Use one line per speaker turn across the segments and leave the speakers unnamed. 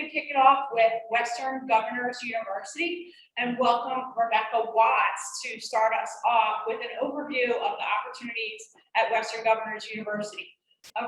to kick it off with Western Governors University and welcome Rebecca Watts to start us off with an overview of the opportunities at Western Governors University.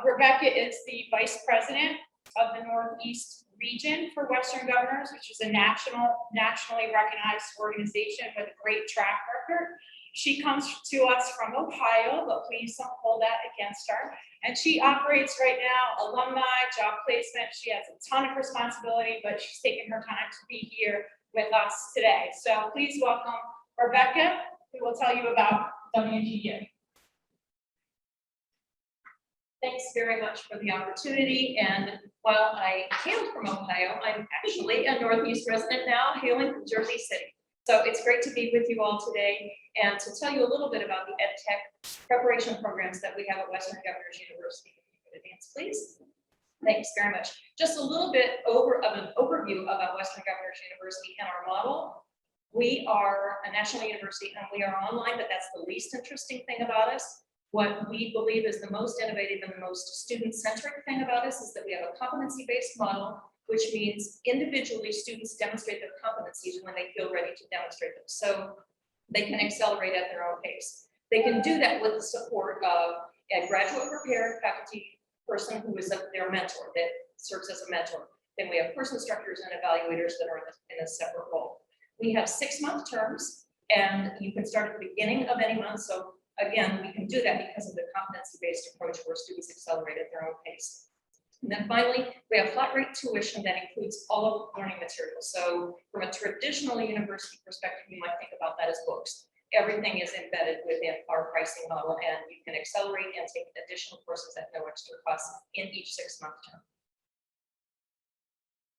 Rebecca is the Vice President of the Northeast region for Western Governors, which is a nationally recognized organization with a great track record. She comes to us from Ohio, but please don't hold that against her. And she operates right now alumni, job placement. She has a ton of responsibility, but she's taking her time to be here with us today. So please welcome Rebecca, who will tell you about WGU.
Thanks very much for the opportunity. And while I hailed from Ohio, I'm actually a Northeast resident now, hailing from Jersey City. So it's great to be with you all today and to tell you a little bit about the EdTech preparation programs that we have at Western Governors University. If you could advance, please. Thanks very much. Just a little bit of an overview about Western Governors University and our model. We are a national university and we are online, but that's the least interesting thing about us. What we believe is the most innovative and the most student-centric thing about us is that we have a competency-based model, which means individually students demonstrate their competencies when they feel ready to demonstrate them. So they can accelerate at their own pace. They can do that with the support of a graduate prepared faculty person who is their mentor, that serves as a mentor. Then we have course instructors and evaluators that are in a separate role. We have 6-month terms, and you can start at the beginning of any month. So again, we can do that because of the competency-based approach where students accelerate at their own pace. And then finally, we have flat rate tuition that includes all of the learning materials. So from a traditional university perspective, you might think about that as books. Everything is embedded within our pricing model, and you can accelerate and take additional courses at no extra cost in each 6-month term.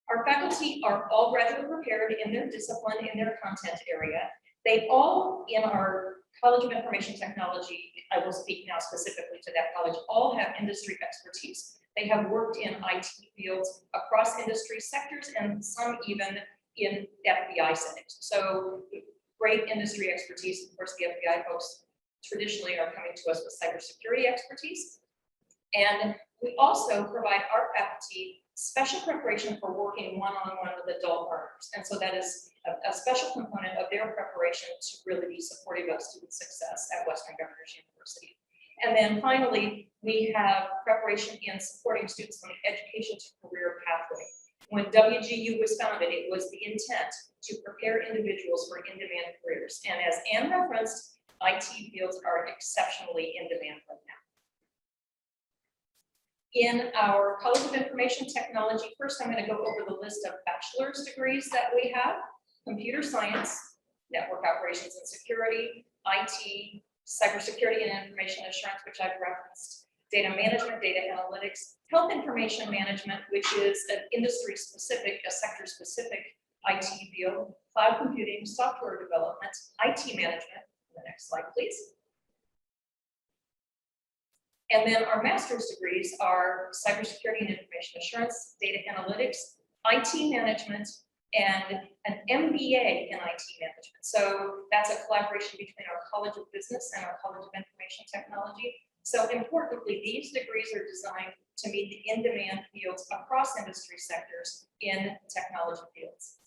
Our faculty are all graduate prepared in their discipline, in their content area. They all, in our College of Information Technology, I will speak now specifically to that college, all have industry expertise. They have worked in IT fields across industry sectors and some even in FBI settings. So great industry expertise. Of course, the FBI folks traditionally are coming to us with cybersecurity expertise. And we also provide our faculty special preparation for working one-on-one with adult learners. And so that is a special component of their preparation to really be supportive of student success at Western Governors University. And then finally, we have preparation in supporting students on the education to career pathway. When WGU was founded, it was the intent to prepare individuals for in-demand careers. And as Anne referenced, IT fields are exceptionally in demand right now. In our College of Information Technology, first I'm going to go over the list of bachelor's degrees that we have: computer science, network operations and security, IT, cybersecurity and information assurance, which I've referenced, data management, data analytics, health information management, which is an industry-specific, a sector-specific IT field, cloud computing, software development, IT management. The next slide, please. And then our master's degrees are cybersecurity and information assurance, data analytics, IT management, and an MBA in IT management. So that's a collaboration between our College of Business and our College of Information Technology. So importantly, these degrees are designed to meet the in-demand fields across industry sectors in technology fields.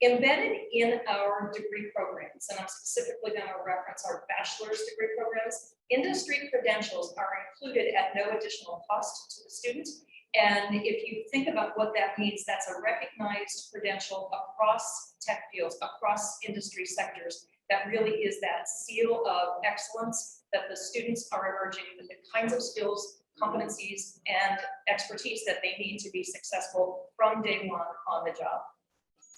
Embedded in our degree programs, and I'm specifically going to reference our bachelor's degree programs, industry credentials are included at no additional cost to the student. And if you think about what that means, that's a recognized credential across tech fields, across industry sectors, that really is that seal of excellence that the students are emerging with the kinds of skills, competencies, and expertise that they need to be successful from day one on the job.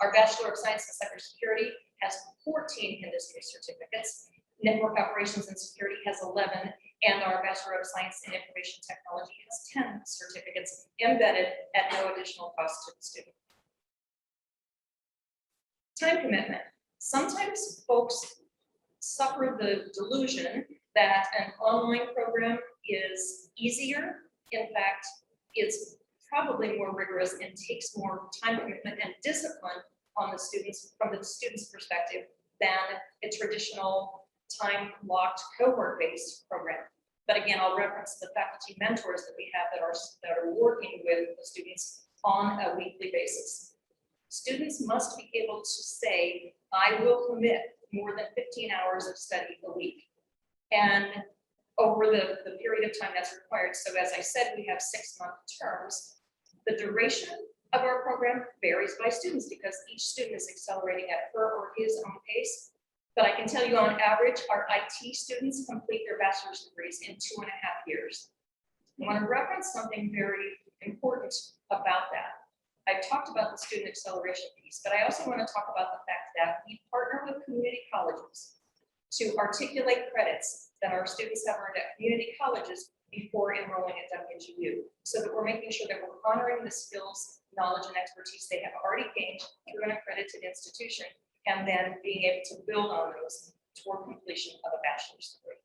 Our Bachelor of Science in Cybersecurity has 14 industry certificates. Network Operations and Security has 11, and our Bachelor of Science in Information Technology has 10 certificates embedded at no additional cost to the student. Time commitment. Sometimes folks suffer the delusion that an online program is easier. In fact, it's probably more rigorous and takes more time commitment and discipline on the students, from the student's perspective, than a traditional time-locked cohort-based program. But again, I'll reference the faculty mentors that we have that are working with the students on a weekly basis. Students must be able to say, I will commit more than 15 hours of study a week. And over the period of time that's required. So as I said, we have 6-month terms. The duration of our program varies by students because each student is accelerating at her or his own pace. But I can tell you on average, our IT students complete their bachelor's degrees in 2.5 years. I want to reference something very important about that. I've talked about the student acceleration piece, but I also want to talk about the fact that we partner with community colleges to articulate credits that our students have earned at community colleges before enrolling at WGU, so that we're making sure that we're honoring the skills, knowledge, and expertise they have already gained through an accredited institution, and then being able to build on those toward completion of a bachelor's degree.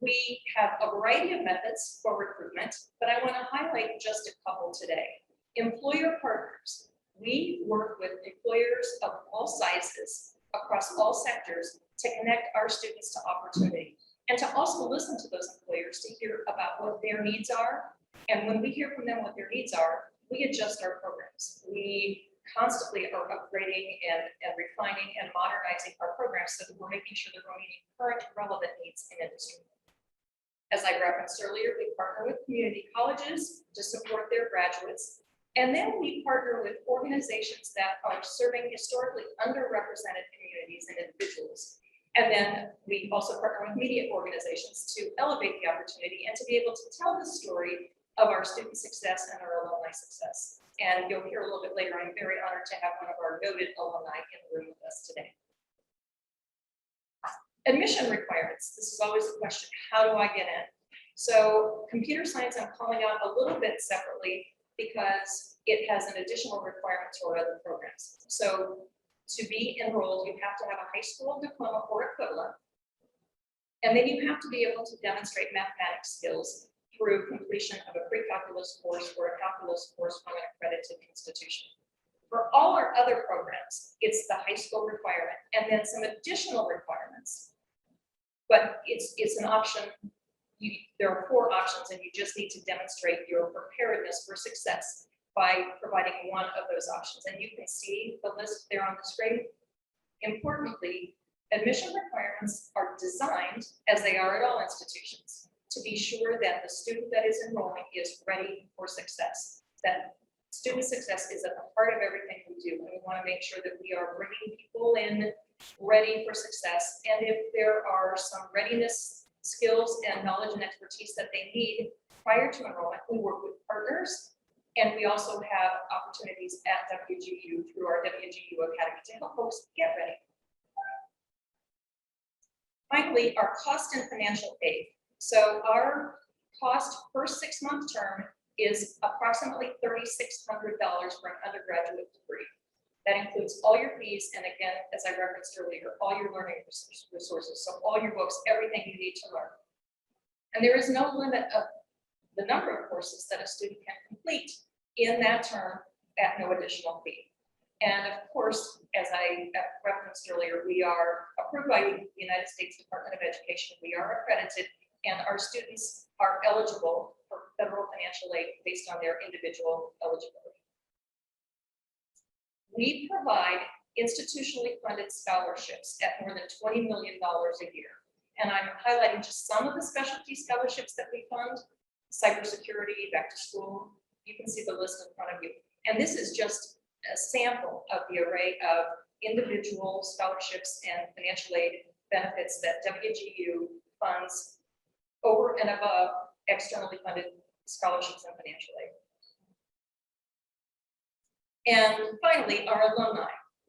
We have a variety of methods for recruitment, but I want to highlight just a couple today. Employer partners. We work with employers of all sizes across all sectors to connect our students to opportunity, and to also listen to those employers to hear about what their needs are. And when we hear from them what their needs are, we adjust our programs. We constantly are upgrading and refining and modernizing our programs so that we're making sure that we're meeting current relevant needs in industry. As I referenced earlier, we partner with community colleges to support their graduates. And then we partner with organizations that are serving historically underrepresented communities and individuals. And then we also partner with media organizations to elevate the opportunity and to be able to tell the story of our student success and our alumni success. And you'll hear a little bit later, I'm very honored to have one of our noted alumni in the room with us today. Admission requirements. This is always a question, how do I get in? So computer science, I'm calling out a little bit separately because it has an additional requirement to our other programs. So to be enrolled, you have to have a high school diploma or equivalent. And then you have to be able to demonstrate mathematics skills through completion of a pre-calculus course or a calculus course from an accredited institution. For all our other programs, it's the high school requirement and then some additional requirements. But it's an option. There are 4 options, and you just need to demonstrate your preparedness for success by providing one of those options. And you can see the list there on the screen. Importantly, admission requirements are designed, as they are at all institutions, to be sure that the student that is enrolling is ready for success. That student success is at the heart of everything we do, and we want to make sure that we are bringing people in ready for success. And if there are some readiness skills and knowledge and expertise that they need prior to enrollment, we work with partners, and we also have opportunities at WGU through our WGU Academy to help folks get ready. Finally, our cost and financial aid. So our cost per 6-month term is approximately $3,600 for an undergraduate degree. That includes all your fees, and again, as I referenced earlier, all your learning resources, so all your books, everything you need to learn. And there is no limit of the number of courses that a student can complete in that term at no additional fee. And of course, as I referenced earlier, we are approved by the United States Department of Education. We are accredited, and our students are eligible for federal financial aid based on their individual eligibility. We provide institutionally funded scholarships at more than $20 million a year. And I'm highlighting just some of the specialty scholarships that we fund: cybersecurity, back to school. You can see the list in front of you. And this is just a sample of the array of individual scholarships and financial aid benefits that WGU funds over and above externally funded scholarships and financial aid. And finally, our alumni.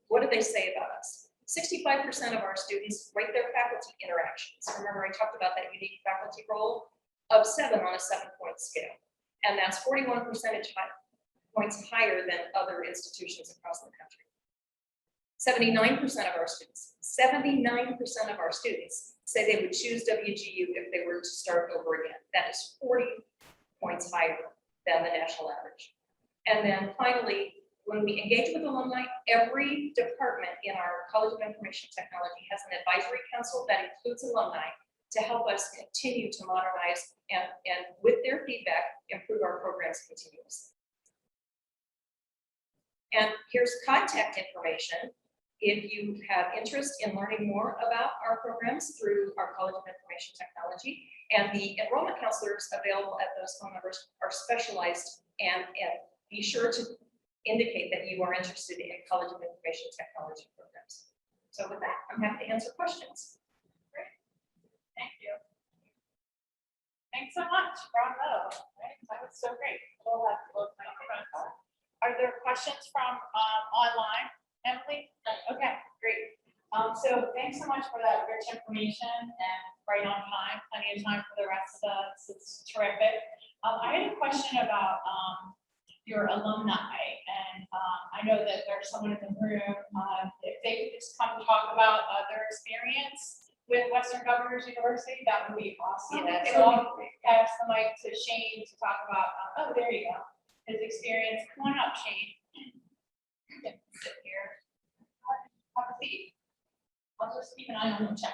What do they say about us? 65% of our students rate their faculty interactions. Remember, I talked about that unique faculty role of 7 on a 7-point scale. And that's 41 percentage points higher than other institutions across the country. 79% of our students, 79% of our students say they would choose WGU if they were to start over again. That is 40 points higher than the national average. And then finally, when we engage with alumni, every department in our College of Information Technology has an advisory council that includes alumni to help us continue to modernize and with their feedback, improve our programs continuously. And here's contact information. If you have interest in learning more about our programs through our College of Information Technology, and the enrollment counselors available at those phone numbers are specialized, and be sure to indicate that you are interested in College of Information Technology programs. So with that, I'm happy to answer questions.
Great. Thank you. Thanks so much. Bravo. Right? That was so great. We'll have to look like that. Are there questions from online, Emily? Okay, great. So thanks so much for that rich information and right on time, plenty of time for the rest of us. It's terrific. I had a question about your alumni, and I know that there's someone in the room. If they could just come talk about their experience with Western Governors University, that would be awesome.
Yeah,
So I'll pass the mic to Shane to talk about, oh, there you go, his experience. Come on up, Shane. You can sit here. Have a seat. I'll just keep an eye on the chat.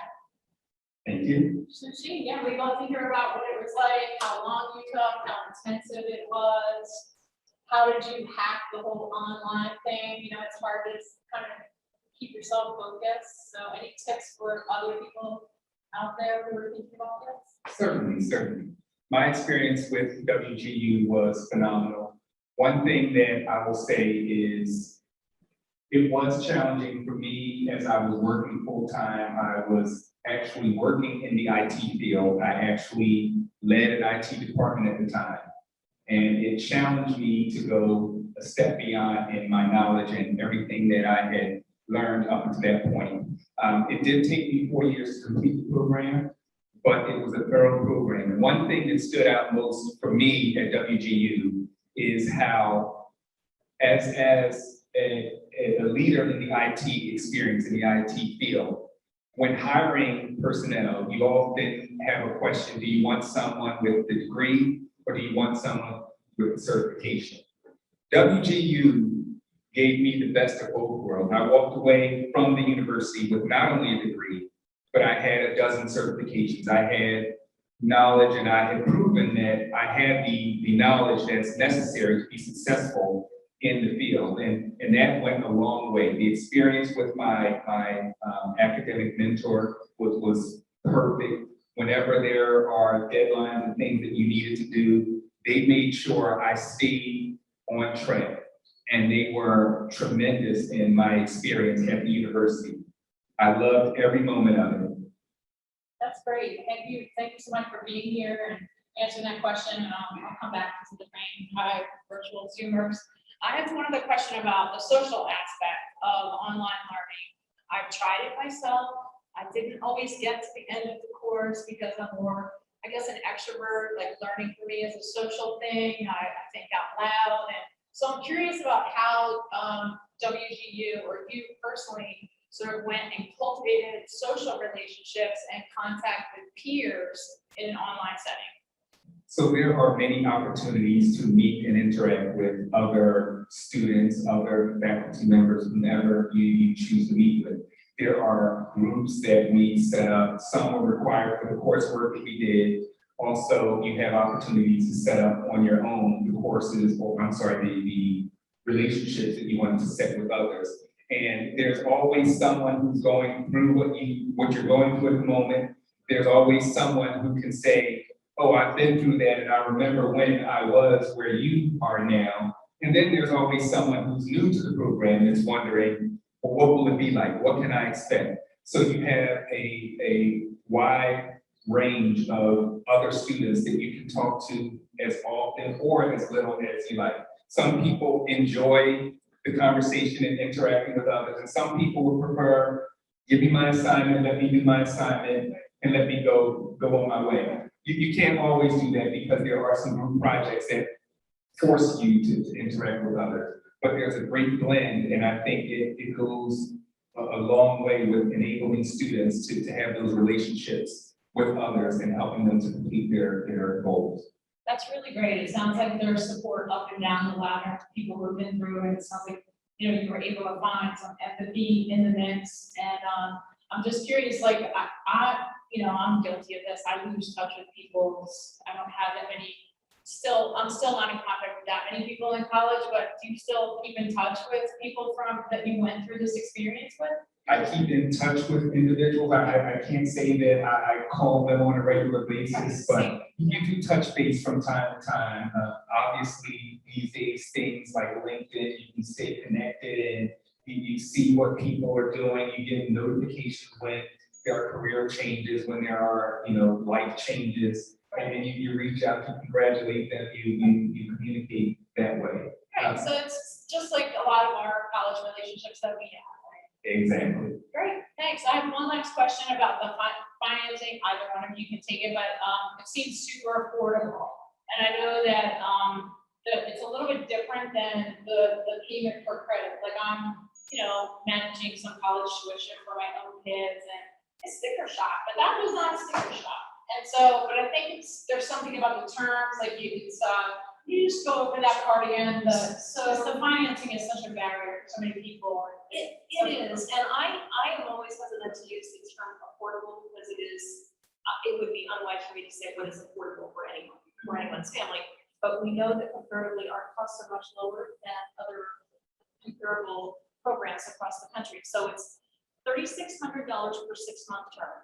Thank you.
So Shane, yeah, we'd love to hear about what it was like, how long you took, how expensive it was. How did you hack the whole online thing? You know, it's hard to kind of keep yourself focused. So any tips for other people out there who are thinking about this?
Certainly. My experience with WGU was phenomenal. One thing that I will say is it was challenging for me as I was working full-time. I was actually working in the IT field. I actually led an IT department at the time. And it challenged me to go a step beyond in my knowledge and everything that I had learned up until that point. It did take me 4 years to complete the program, but it was a thorough program. And one thing that stood out most for me at WGU is how, as a leader in the IT experience, in the IT field, when hiring personnel, you often have a question: do you want someone with the degree, or do you want someone with certification? WGU gave me the best of both worlds. I walked away from the university with not only a degree, but I had a dozen certifications. I had knowledge, and I had proven that I had the knowledge that's necessary to be successful in the field. And that went a long way. The experience with my academic mentor was perfect. Whenever there are deadlines and things that you needed to do, they made sure I stayed on track. And they were tremendous in my experience at the university. I loved every moment of it.
That's great. Thank you so much for being here and answering that question. I'll come back to the main virtual Zoomers. I have one other question about the social aspect of online learning. I've tried it myself. I didn't always get to the end of the course because I'm more, I guess, an extrovert. Like, learning for me is a social thing. I think out loud. And so I'm curious about how WGU, or you personally, sort of went and cultivated social relationships and contact with peers in an online setting.
So there are many opportunities to meet and interact with other students, other faculty members, whomever you choose to meet with. There are groups that we set up. Some are required for the coursework that we did. Also, you have opportunities to set up on your own the courses, or the relationships that you want to set with others. And there's always someone who's going through what you're going through at the moment. There's always someone who can say, oh, I've been through that, and I remember when I was where you are now. And then there's always someone who's new to the program that's wondering, well, what will it be like? What can I expect? So you have a wide range of other students that you can talk to as often or as little as you like. Some people enjoy the conversation and interacting with others, and some people would prefer, give me my assignment, let me do my assignment, and let me go on my way. You can't always do that because there are some group projects that force you to interact with others. But there's a great blend, and I think it goes a long way with enabling students to have those relationships with others and helping them to complete their goals.
That's really great. It sounds like there's support up and down the ladder, people who have been through it. It sounds like, you know, you were able to find some empathy in the mix. And I'm just curious, like, I'm guilty of this. I lose touch with people. I don't have that many. I'm still not in contact with that many people in college, but do you still keep in touch with people that you went through this experience with?
I keep in touch with individuals. I can't say that I call them on a regular basis, but you do touch base from time to time. Obviously, these days, things like LinkedIn, you can stay connected and you see what people are doing. You get notifications when there are career changes, when there are, life changes. And then you reach out to congratulate them, you communicate that way.
Right, so it's just like a lot of our college relationships that we have, right?
Exactly.
Great, thanks. I have one last question about the financing. Either one of you can take it, but it seems super affordable. And I know that it's a little bit different than the payment per credit. Like I'm, managing some college tuition for my own kids and a sticker shock, but that was not a sticker shock. And so, but I think there's something about the terms, like you just go over that part again. The financing is such a barrier for so many people.
It is, and I am always hesitant to use the term affordable because it would be unwise for me to say what is affordable for anyone's family. But we know that comparatively our costs are much lower than other comparable programs across the country. So it's $3,600 per 6-month term.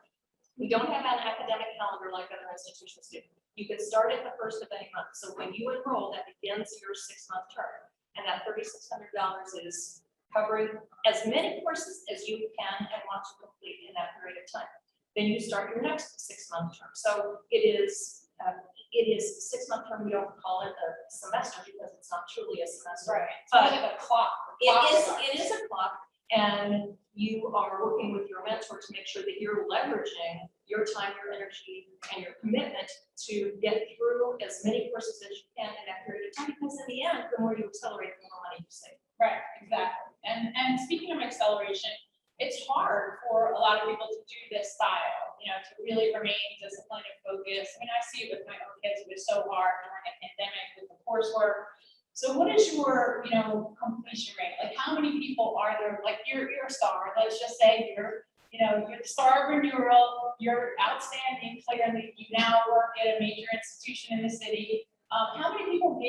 We don't have an academic calendar like other institutions do. You can start at the first of any month. So when you enroll, that begins your 6-month term. And that $3,600 is covering as many courses as you can and want to complete in that period of time. Then you start your next 6-month term. So it is a 6-month term. We don't call it a semester because it's not truly a semester.
Right. It's kind of a clock.
It is a clock. And you are working with your mentor to make sure that you're leveraging your time, your energy, and your commitment to get through as many courses as you can in that period of time. Because in the end, the more you accelerate, the more money you save.
Right, exactly. And speaking of acceleration, it's hard for a lot of people to do this style, to really remain disciplined and focused. I mean, I see it with my own kids. It was so hard during the pandemic with the coursework. So what is your, completion rate? Like how many people are there? Like you're a star. Let's just say you're the star of renewal. You're outstanding. Clearly, you now work at a major institution in the city. How many people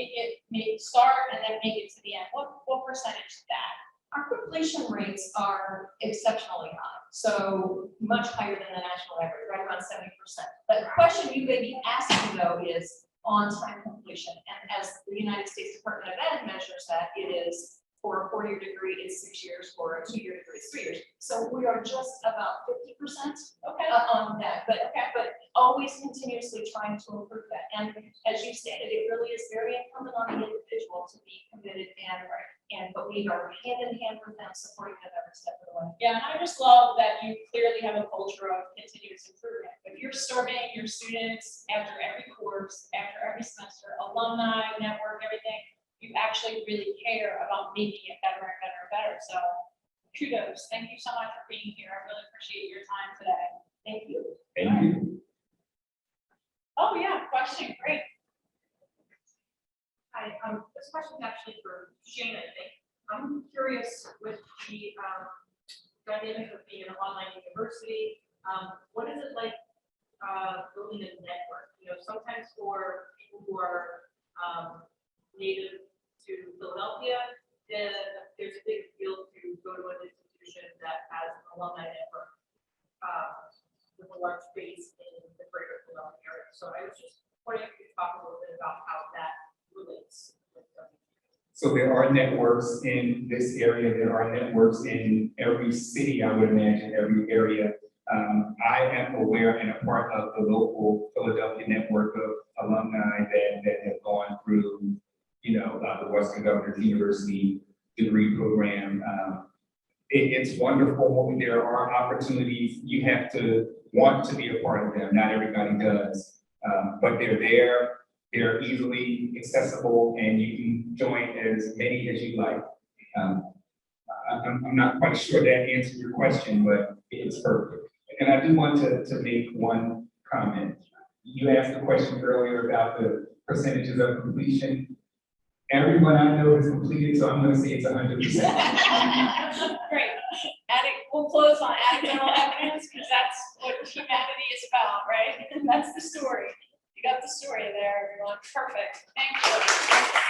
start and then make it to the end? What percentage is that?
Our completion rates are exceptionally high, so much higher than the national average, right around 70%. But the question you may be asking though is on-time completion, and as the United States Department of Ed measures that, it is for a 4-year degree is 6 years, for a 2-year degree is 3 years. So we are just about 50% on that, but always continuously trying to improve that. And as you stated, it really is very incumbent on the individual to be committed but we are hand in hand with them, supporting them every step of the way.
Yeah, and I just love that you clearly have a culture of continuous improvement. If you're surveying your students after every course, after every semester, alumni, network, everything, you actually really care about making it better and better and better. So kudos. Thank you so much for being here. I really appreciate your time today.
Thank you.
Thank you.
Oh yeah, question, great.
Hi, this question is actually for Shane, I think. I'm curious with the dynamic of being an online university, what is it like building a network? Sometimes for people who are native to Philadelphia, there's a big appeal to go to an institution that has an alumni network with a large base in the greater Philadelphia area. So I was just wondering if you could talk a little bit about how that relates with them.
So there are networks in this area. There are networks in every city, I would imagine, every area. I am aware and a part of the local Philadelphia network of alumni that have gone through, the Western Governors University degree program. It's wonderful. There are opportunities. You have to want to be a part of them. Not everybody does, but they're there. They're easily accessible, and you can join as many as you like. I'm not quite sure that answers your question, but it's perfect. And I do want to make one comment. You asked a question earlier about the percentages of completion. Everyone I know is completed, so I'm going to say it's 100%.
Great. We'll close on anecdotal evidence because that's what humanity is about, right? That's the story. You got the story there, everyone. Perfect. Thank you.